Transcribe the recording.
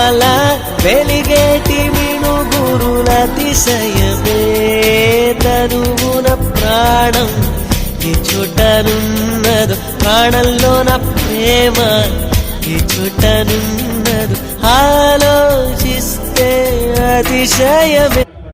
అలా వెలిగేటి మిణుగురులతిశయమే తనువున ప్రాణం ఈ చుట్టనున్నదు ప్రాణంలో నా ప్రేమ ఈ చుట్టనున్నదు ఆలోచిస్తే అతిశయమే